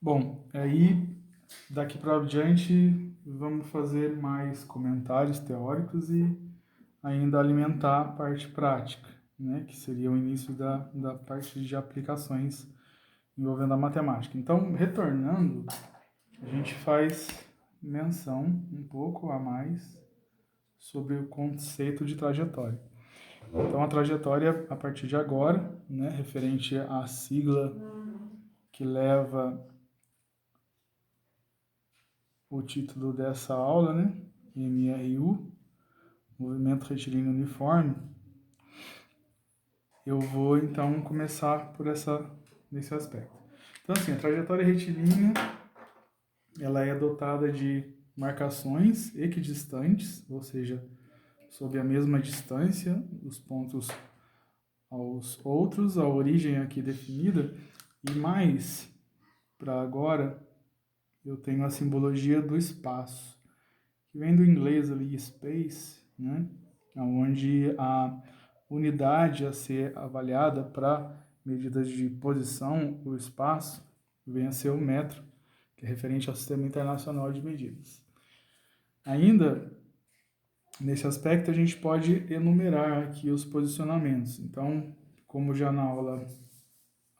Bom, aí daqui para diante vamos fazer mais comentários teóricos e ainda alimentar a parte prática, né, que seria o início da parte de aplicações envolvendo a matemática. Então, retornando, a gente faz menção um pouco a mais sobre o conceito de trajetória. Então, a trajetória, a partir de agora, né, referente à sigla que leva o título dessa aula, né, MRU, Movimento Retilíneo Uniforme, eu vou então começar por nesse aspecto. Então, assim, a trajetória retilínea, ela é dotada de marcações equidistantes, ou seja, sob a mesma distância, os pontos aos outros, a origem aqui definida, e mais, para agora, eu tenho a simbologia do espaço, que vem do inglês ali, space, né? Onde a unidade a ser avaliada para medidas de posição, o espaço, vem a ser o metro, que é referente ao Sistema Internacional de Medidas. Ainda, nesse aspecto, a gente pode enumerar aqui os posicionamentos. Então, como já na aula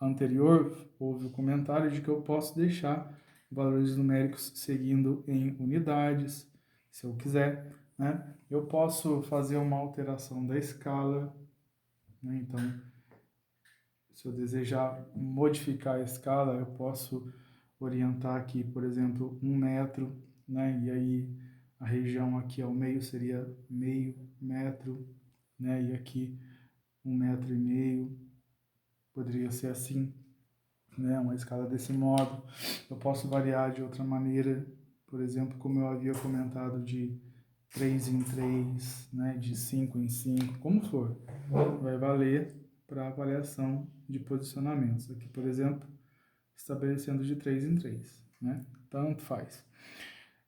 anterior houve o comentário de que eu posso deixar valores numéricos seguindo em unidades, se eu quiser, né? Eu posso fazer uma alteração da escala, né? Então, se eu desejar modificar a escala, eu posso orientar aqui, por exemplo, 1 metro, né? E aí a região aqui ao meio seria meio metro, né? E aqui 1,5 metro, poderia ser assim, né? Uma escala desse modo. Eu posso variar de outra maneira, por exemplo, como eu havia comentado, de 3 em 3, né? De 5 em 5, como for. Vai valer para avaliação de posicionamentos. Aqui, por exemplo, estabelecendo de 3 em 3, né? Tanto faz.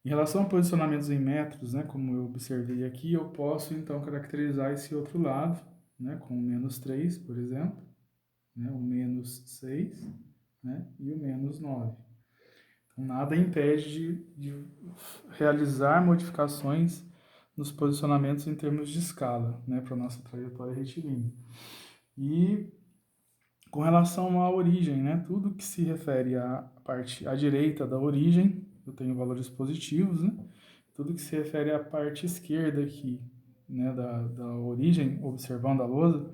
Em relação a posicionamentos em metros, né, como eu observei aqui, eu posso então caracterizar esse outro lado, né, com o -3, por exemplo, né, o -6, né, e o -9. Então, nada impede de realizar modificações nos posicionamentos em termos de escala, né, para a nossa trajetória retilínea. E com relação à origem, né, tudo que se refere à parte à direita da origem, eu tenho valores positivos, né? Tudo que se refere à parte esquerda aqui, né, da origem, observando a lousa,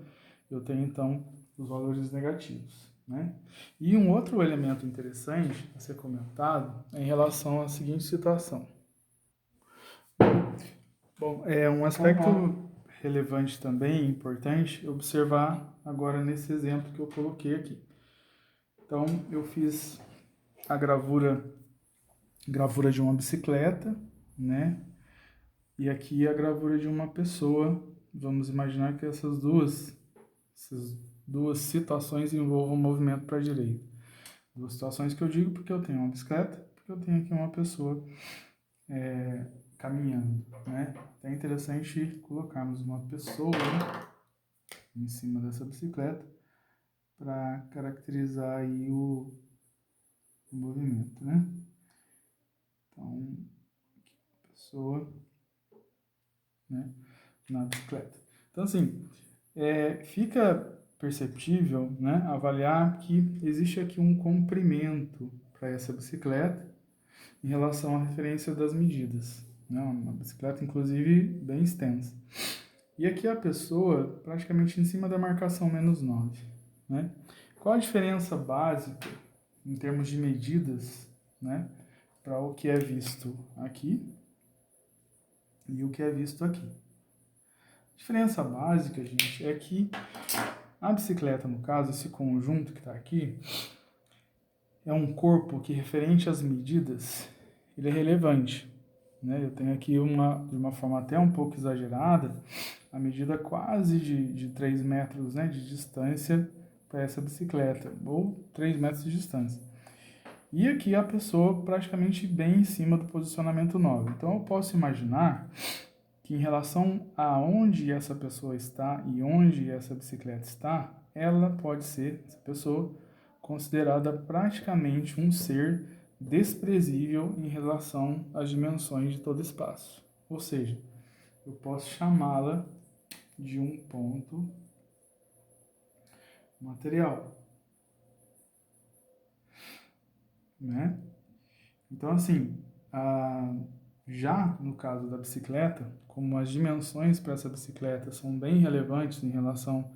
eu tenho então os valores negativos, né? E um outro elemento interessante a ser comentado é em relação à seguinte situação. Bom, é um aspecto relevante também, importante, observar agora nesse exemplo que eu coloquei aqui. Então, eu fiz a gravura de uma bicicleta, né? E aqui a gravura de uma pessoa. Vamos imaginar que essas duas situações envolvam um movimento para a direita. Duas situações que eu digo porque eu tenho uma bicicleta, porque eu tenho aqui uma pessoa caminhando, né? É interessante colocarmos uma pessoa, né, em cima dessa bicicleta para caracterizar aí o movimento, né? Então, pessoa, né, na bicicleta. Então, assim, fica perceptível, né, avaliar que existe aqui um comprimento para essa bicicleta em relação à referência das medidas, né, uma bicicleta, inclusive, bem extensa. E aqui a pessoa praticamente em cima da marcação -9, né? Qual a diferença básica em termos de medidas, né, para o que é visto aqui e o que é visto aqui? A diferença básica, gente, é que a bicicleta, no caso, esse conjunto que está aqui, é um corpo que, referente às medidas, ele é relevante, né? Eu tenho aqui de uma forma até um pouco exagerada, a medida quase de 3 metros, né, de distância para essa bicicleta, ou 3 metros de distância. E aqui a pessoa praticamente bem em cima do posicionamento 9. Então eu posso imaginar que em relação a onde essa pessoa está e onde essa bicicleta está, ela pode ser, essa pessoa, considerada praticamente um ser desprezível em relação às dimensões de todo espaço. Ou seja, eu posso chamá-la de um ponto material, né? Então, assim, já no caso da bicicleta, como as dimensões para essa bicicleta são bem relevantes em relação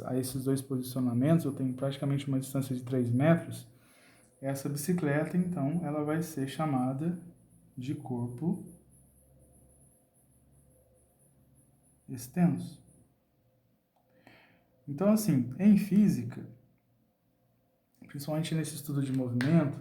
a esses dois posicionamentos, eu tenho praticamente uma distância de 3 metros, essa bicicleta, então, ela vai ser chamada de corpo extenso. Então, assim, em física, principalmente nesse estudo de movimento,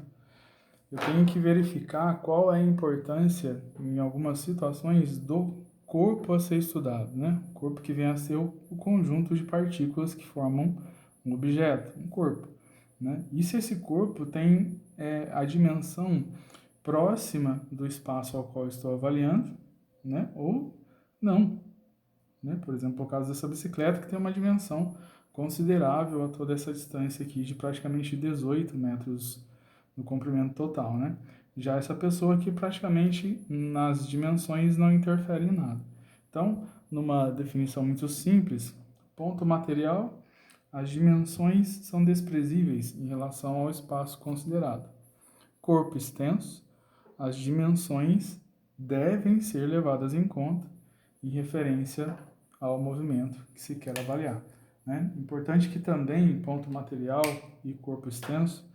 eu tenho que verificar qual é a importância, em algumas situações, do corpo a ser estudado, né? O corpo que vem a ser o conjunto de partículas que formam um objeto, um corpo, né? E se esse corpo tem a dimensão próxima do espaço ao qual estou avaliando, né? Ou não, né? Por exemplo, o caso dessa bicicleta que tem uma dimensão considerável a toda essa distância aqui de praticamente 18 metros no comprimento total, né? Já essa pessoa aqui praticamente nas dimensões não interfere em nada. Então, numa definição muito simples, ponto material, as dimensões são desprezíveis em relação ao espaço considerado. Corpo extenso, as dimensões devem ser levadas em conta em referência ao movimento que se quer avaliar, né? Importante que também ponto material e corpo extenso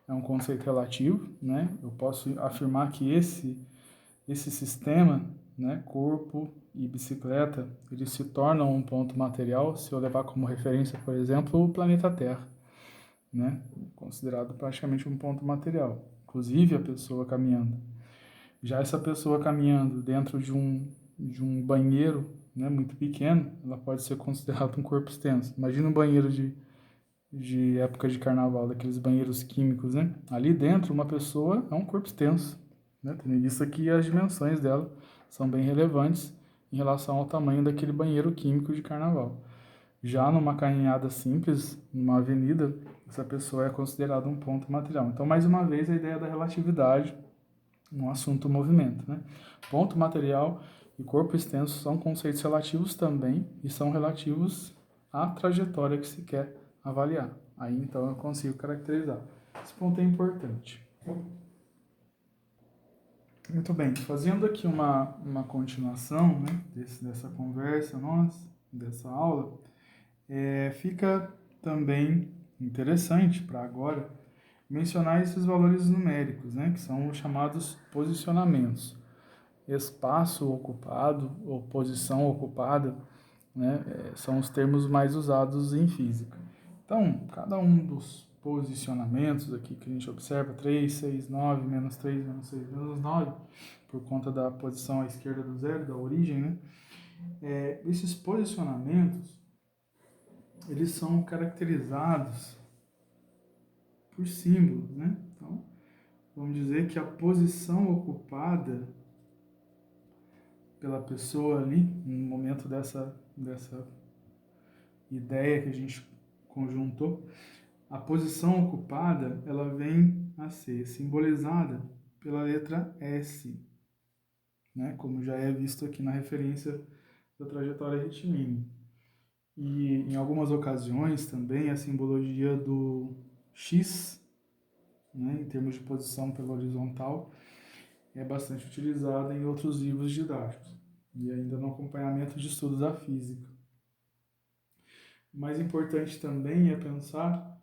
é um conceito relativo, né? Eu posso afirmar que esse sistema, né, corpo e bicicleta, eles se tornam um ponto material se eu levar como referência, por exemplo, o planeta Terra, né? Considerado praticamente um ponto material, inclusive a pessoa caminhando. Já essa pessoa caminhando dentro de um banheiro, né, muito pequeno, ela pode ser considerada um corpo extenso. Imagina um banheiro de época de carnaval, daqueles banheiros químicos, né? Ali dentro, uma pessoa é um corpo extenso, né? Tendo visto aqui as dimensões dela são bem relevantes em relação ao tamanho daquele banheiro químico de carnaval. Já numa caminhada simples, numa avenida, essa pessoa é considerada um ponto material. Então, mais uma vez, a ideia da relatividade no assunto movimento, né? Ponto material e corpo extenso são conceitos relativos também e são relativos à trajetória que se quer avaliar. Aí então eu consigo caracterizar. Esse ponto é importante. Muito bem, fazendo aqui uma continuação, né, dessa conversa nossa, dessa aula, fica também interessante para agora mencionar esses valores numéricos, né, que são os chamados posicionamentos. Espaço ocupado ou posição ocupada, né, são os termos mais usados em física. Então, cada um dos posicionamentos aqui que a gente observa, 3, 6, 9, menos 3, menos 6, menos 9, por conta da posição à esquerda do zero, da origem, né? Esses posicionamentos, eles são caracterizados por símbolos, né? Então, vamos dizer que a posição ocupada pela pessoa ali, no momento dessa ideia que a gente conjuntou, a posição ocupada, ela vem a ser simbolizada pela letra S, né? Como já é visto aqui na referência da trajetória retilínea. E em algumas ocasiões também a simbologia do X, né, em termos de posição pela horizontal, é bastante utilizada em outros livros didáticos e ainda no acompanhamento de estudos da física. Mais importante também é pensar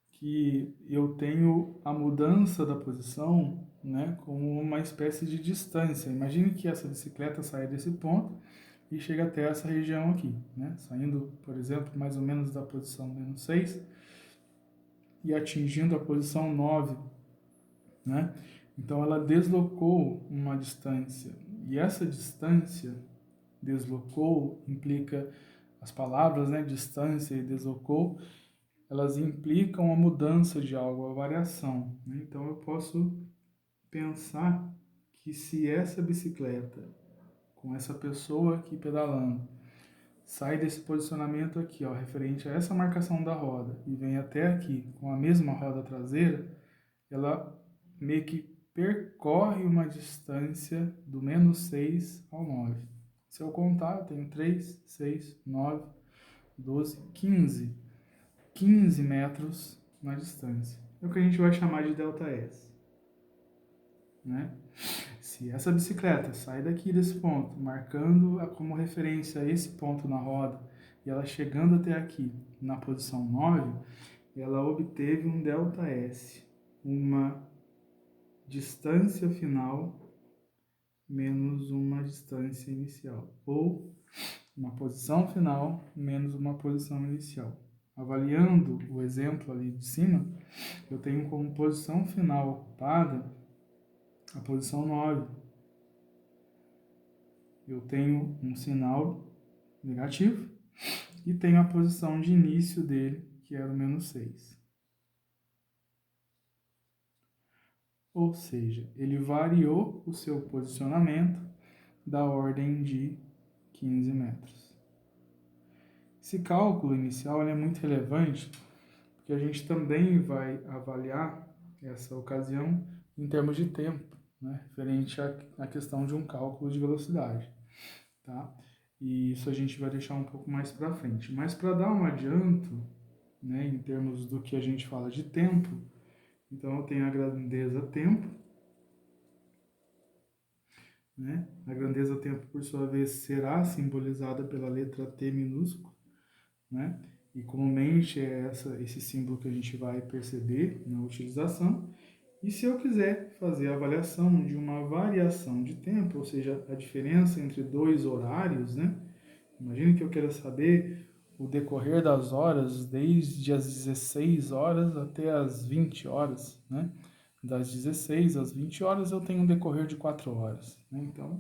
que eu tenho a mudança da posição, né, como uma espécie de distância. Imagine que essa bicicleta saia desse ponto e chega até essa região aqui, né, saindo, por exemplo, mais ou menos da posição menos 6 e atingindo a posição 9, né? Então ela deslocou uma distância e essa distância deslocou implica as palavras, né, distância e deslocou, elas implicam a mudança de algo, a variação, né? Então eu posso pensar que se essa bicicleta, com essa pessoa aqui pedalando, sai desse posicionamento aqui, ó, referente a essa marcação da roda, e vem até aqui com a mesma roda traseira, ela meio que percorre uma distância do -6 ao 9. Se eu contar, eu tenho 3, 6, 9, 12, 15. 15 metros na distância. É o que a gente vai chamar de ΔS. Né? Se essa bicicleta sai daqui desse ponto, marcando como referência esse ponto na roda, e ela chegando até aqui, na posição 9, ela obteve um ΔS, uma distância final menos uma distância inicial, ou uma posição final menos uma posição inicial. Avaliando o exemplo ali de cima, eu tenho como posição final ocupada a posição 9. Eu tenho um sinal negativo e tenho a posição de início dele, que era o -6. Ou seja, ele variou o seu posicionamento da ordem de 15 metros. Esse cálculo inicial é muito relevante, porque a gente também vai avaliar essa ocasião em termos de tempo, né, referente à questão de um cálculo de velocidade, tá? E isso a gente vai deixar um pouco mais para frente. Mas para dar um adianto, né, em termos do que a gente fala de tempo, então eu tenho a grandeza tempo, né? A grandeza tempo, por sua vez, será simbolizada pela letra T minúscula, né? E comumente é esse símbolo que a gente vai perceber na utilização. E se eu quiser fazer a avaliação de uma variação de tempo, ou seja, a diferença entre dois horários, né? Imagine que eu queira saber o decorrer das horas desde as 16 horas até as 20 horas, né? Das 16 às 20 horas eu tenho um decorrer de 4 horas, né? Então,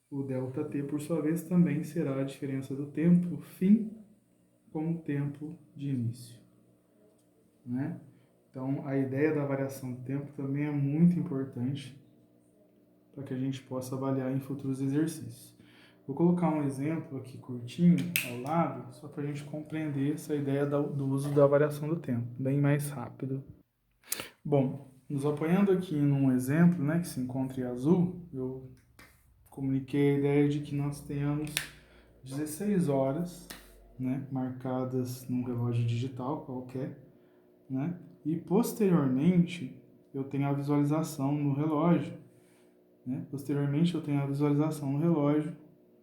o ΔT, por sua vez, também será a diferença do tempo fim com o tempo de início, né? Então, a ideia da variação do tempo também é muito importante para que a gente possa avaliar em futuros exercícios. Vou colocar um exemplo aqui curtinho ao lado, só para a gente compreender essa ideia do uso da variação do tempo, bem mais rápido. Bom, nos apoiando aqui num exemplo, né, que se encontra em azul, eu comuniquei a ideia de que nós tenhamos 16 horas, né, marcadas num relógio digital qualquer, né, e posteriormente eu tenho a visualização no relógio, né, posteriormente eu tenho a visualização no relógio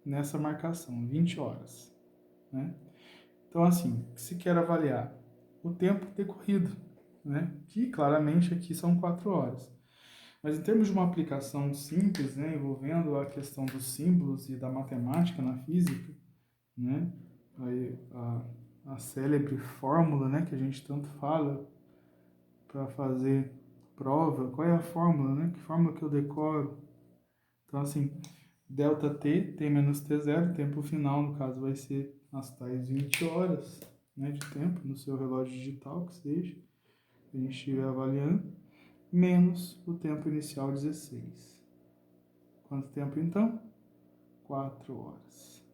nessa marcação, 20 horas, né. Então, assim, se quer avaliar o tempo decorrido, né, que claramente aqui são 4 horas. Mas em termos de uma aplicação simples, né, envolvendo a questão dos símbolos e da matemática na física, né, a célebre fórmula, né, que a gente tanto fala para fazer prova, qual é a fórmula, né, que fórmula que eu decoro? Então, assim, ΔT, T menos T0, tempo final, no caso, vai ser as tais 20 horas, né, de tempo, no seu relógio digital, que seja, que a gente estiver avaliando, menos o tempo inicial, 16. Quanto tempo, então? 4 horas.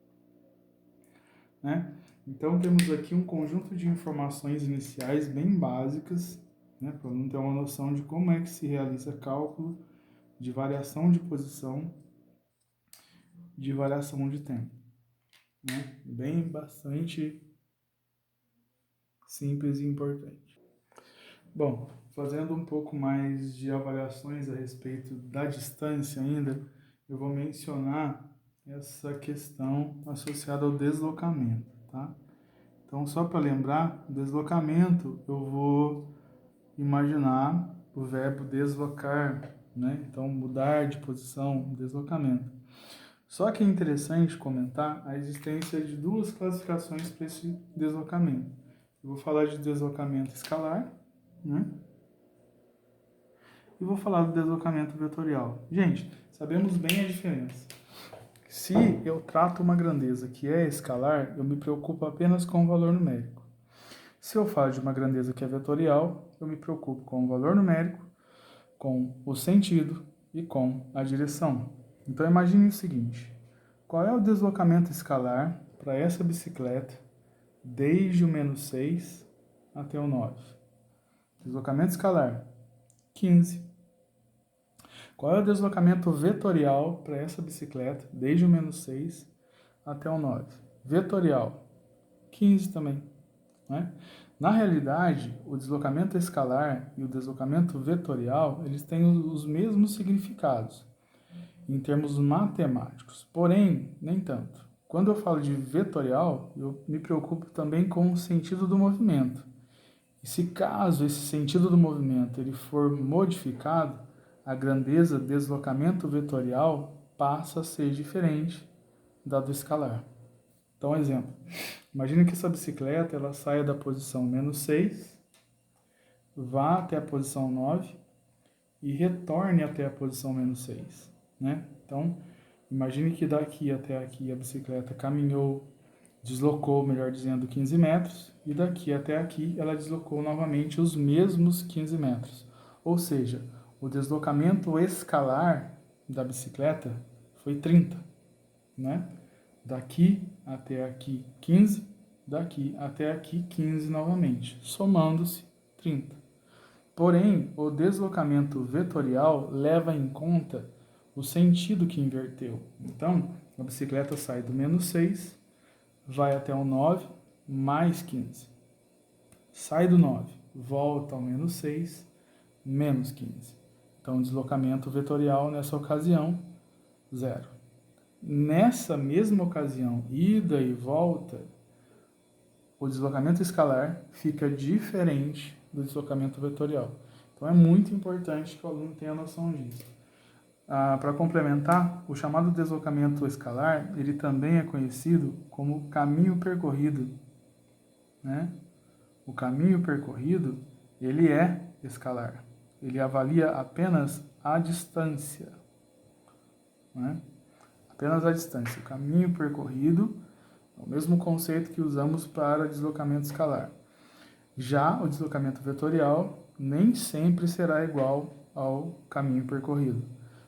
Né? Então, temos aqui um conjunto de informações iniciais bem básicas, né, para não ter uma noção de como é que se realiza cálculo de variação de posição, de variação de tempo. Né? Bem bastante simples e importante. Bom, fazendo um pouco mais de avaliações a respeito da distância ainda, eu vou mencionar essa questão associada ao deslocamento, tá? Então, só para lembrar, deslocamento, eu vou imaginar o verbo deslocar, né? Então, mudar de posição, deslocamento. Só que é interessante comentar a existência de duas classificações para esse deslocamento. Eu vou falar de deslocamento escalar, né? E vou falar do deslocamento vetorial. Gente, sabemos bem a diferença. Se eu trato uma grandeza que é escalar, eu me preocupo apenas com o valor numérico. Se eu falo de uma grandeza que é vetorial, eu me preocupo com o valor numérico, com o sentido e com a direção. Então imagine o seguinte: qual é o deslocamento escalar para essa bicicleta desde o menos 6 até o 9? Deslocamento escalar, 15. Qual é o deslocamento vetorial para essa bicicleta desde o menos 6 até o 9? Vetorial, 15 também. Né? Na realidade, o deslocamento escalar e o deslocamento vetorial, eles têm os mesmos significados em termos matemáticos, porém, nem tanto. Quando eu falo de vetorial, eu me preocupo também com o sentido do movimento. E se caso esse sentido do movimento ele for modificado, a grandeza deslocamento vetorial passa a ser diferente da do escalar. Então, exemplo. Imagine que essa bicicleta ela saia da posição menos 6, vá até a posição 9 e retorne até a posição menos 6. Né? Então, imagine que daqui até aqui a bicicleta caminhou, deslocou, melhor dizendo, 15 metros, e daqui até aqui ela deslocou novamente os mesmos 15 metros. Ou seja, o deslocamento escalar da bicicleta foi 30. Né? Daqui até aqui 15, daqui até aqui 15 novamente, somando-se 30. Porém, o deslocamento vetorial leva em conta o sentido que inverteu. Então, a bicicleta sai do menos 6, vai até o 9, mais 15. Sai do 9, volta ao menos 6, menos 15. Então, o deslocamento vetorial nessa ocasião, 0. Nessa mesma ocasião, ida e volta, o deslocamento escalar fica diferente do deslocamento vetorial. Então é muito importante que o aluno tenha noção disso. Para complementar, o chamado deslocamento escalar, ele também é conhecido como caminho percorrido. Né? O caminho percorrido, ele é escalar. Ele avalia apenas a distância. Né? Apenas a distância. O caminho percorrido é o mesmo conceito que usamos para deslocamento escalar. Já o deslocamento vetorial nem sempre será igual ao caminho percorrido.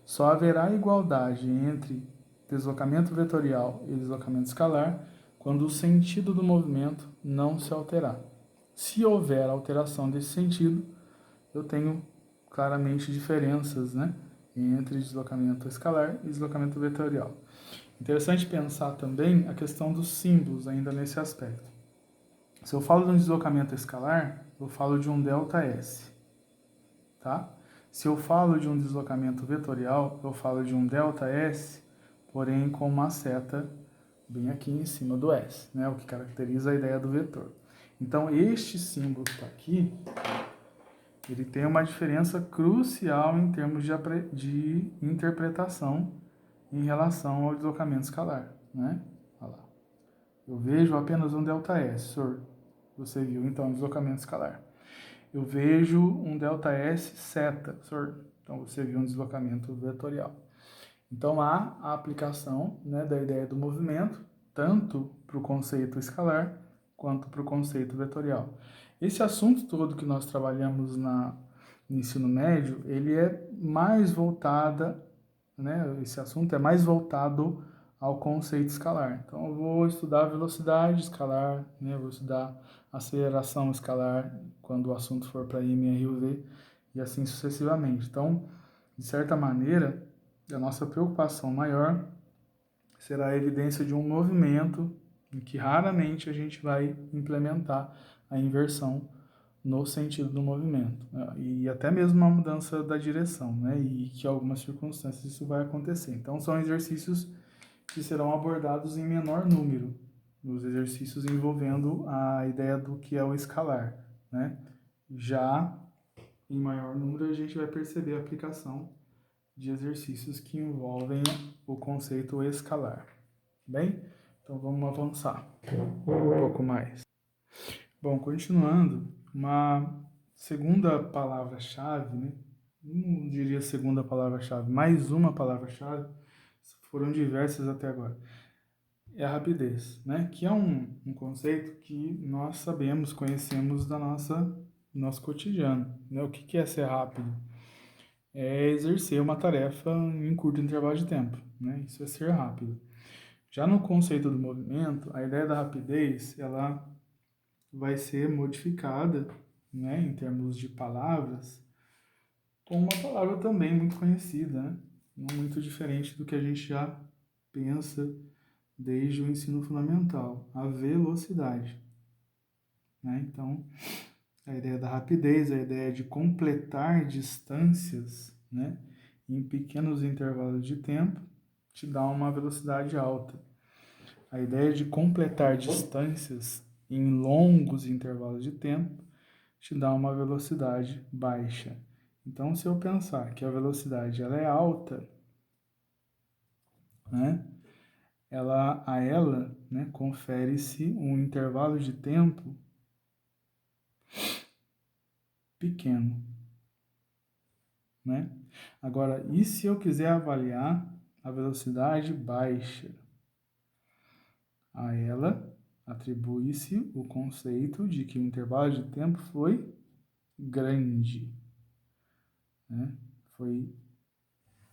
Só haverá igualdade entre deslocamento vetorial e deslocamento escalar quando o sentido do movimento não se alterar. Se houver alteração desse sentido, eu tenho claramente diferenças, né, entre deslocamento escalar e deslocamento vetorial. Interessante pensar também a questão dos símbolos ainda nesse aspecto. Se eu falo de um deslocamento escalar, eu falo de um ΔS, tá? Se eu falo de um deslocamento vetorial, eu falo de um ΔS, porém com uma seta bem aqui em cima do S, né? O que caracteriza a ideia do vetor. Então, este símbolo que está aqui, ele tem uma diferença crucial em termos de interpretação em relação ao deslocamento escalar, né? Olha lá. Eu vejo apenas um ΔS, senhor. Você viu, então, deslocamento escalar. Eu vejo um ΔS seta, senhor. Então, você viu um deslocamento vetorial. Então, há a aplicação, né, da ideia do movimento, tanto para o conceito escalar, quanto para o conceito vetorial. Esse assunto todo que nós trabalhamos no ensino médio, ele é mais voltada, né, esse assunto é mais voltado ao conceito escalar. Então, eu vou estudar velocidade escalar, né, eu vou estudar aceleração escalar, quando o assunto for para MRUV, e assim sucessivamente. Então, de certa maneira, a nossa preocupação maior será a evidência de um movimento em que raramente a gente vai implementar a inversão no sentido do movimento, né? E até mesmo uma mudança da direção, né? E que em algumas circunstâncias isso vai acontecer. Então, são exercícios que serão abordados em menor número, nos exercícios envolvendo a ideia do que é o escalar, né? Já em maior número, a gente vai perceber a aplicação de exercícios que envolvem o conceito escalar. Bem, então vamos avançar um pouco mais. Bom, continuando, uma segunda palavra-chave, né? Não diria segunda palavra-chave, mais uma palavra-chave, foram diversas até agora, é a rapidez, né? Que é um conceito que nós sabemos, conhecemos do nosso cotidiano, né? O que é ser rápido? É exercer uma tarefa em curto intervalo de tempo, né? Isso é ser rápido. Já no conceito do movimento, a ideia da rapidez, ela vai ser modificada, né, em termos de palavras, com uma palavra também muito conhecida, né? Não muito diferente do que a gente já pensa desde o ensino fundamental, a velocidade, né? Então, a ideia da rapidez, a ideia de completar distâncias, né, em pequenos intervalos de tempo, te dá uma velocidade alta. A ideia de completar distâncias em longos intervalos de tempo te dá uma velocidade baixa. Então, se eu pensar que a velocidade ela é alta, né, a ela, né, confere-se um intervalo de tempo pequeno, né? Agora, e se eu quiser avaliar a velocidade baixa? A ela atribui-se o conceito de que o intervalo de tempo foi grande, né? Foi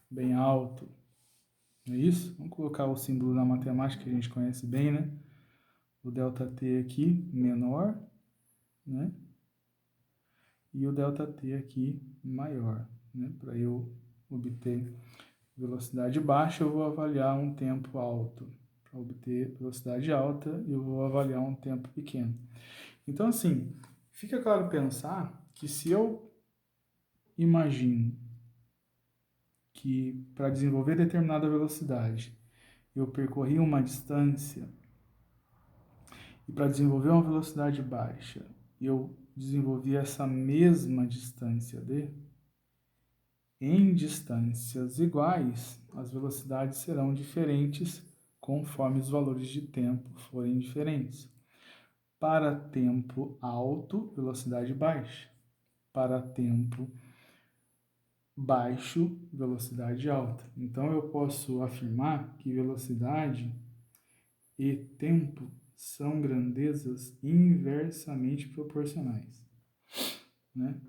bem alto, não é isso? Vamos colocar o símbolo na matemática que a gente conhece bem, né? O ΔT aqui menor, né? E o ΔT aqui maior, né? Para eu obter velocidade baixa, eu vou avaliar um tempo alto. Para obter velocidade alta, eu vou avaliar um tempo pequeno. Então, assim, fica claro pensar que se eu imagino que para desenvolver determinada velocidade eu percorri uma distância e para desenvolver uma velocidade baixa eu desenvolvi essa mesma distância em distâncias iguais, as velocidades serão diferentes conforme os valores de tempo forem diferentes. Para tempo alto, velocidade baixa. Para tempo baixo, velocidade alta. Então, eu posso afirmar que velocidade e tempo são grandezas inversamente proporcionais, né?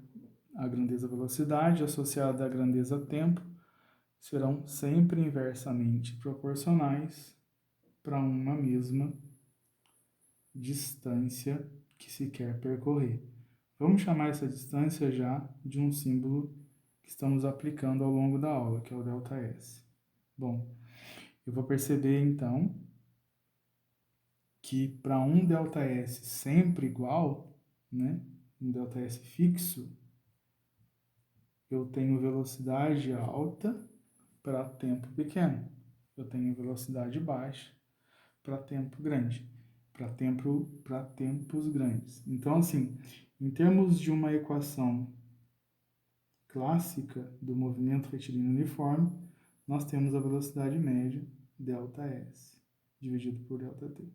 A grandeza velocidade associada à grandeza tempo serão sempre inversamente proporcionais para uma mesma distância que se quer percorrer. Vamos chamar essa distância já de um símbolo que estamos aplicando ao longo da aula, que é o ΔS. Bom, eu vou perceber então que para um ΔS sempre igual, né, um ΔS fixo, eu tenho velocidade alta para tempo pequeno. Eu tenho velocidade baixa para tempo grande, para tempos grandes. Então, assim, em termos de uma equação clássica do movimento retilíneo uniforme, nós temos a velocidade média, ΔS, dividido por ΔT.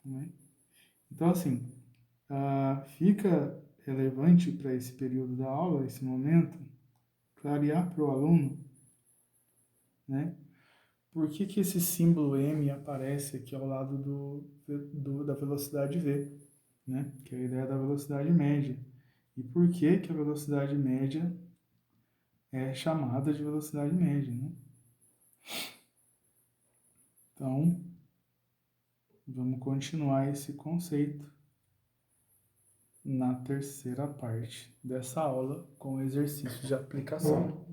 Né? Então, assim, fica relevante para esse período da aula, esse momento, clarear para o aluno, né? Por que que esse símbolo M aparece aqui ao lado da velocidade V, né? Que é a ideia da velocidade média. E por que que a velocidade média é chamada de velocidade média, né? Então, vamos continuar esse conceito na terceira parte dessa aula com exercícios de aplicação.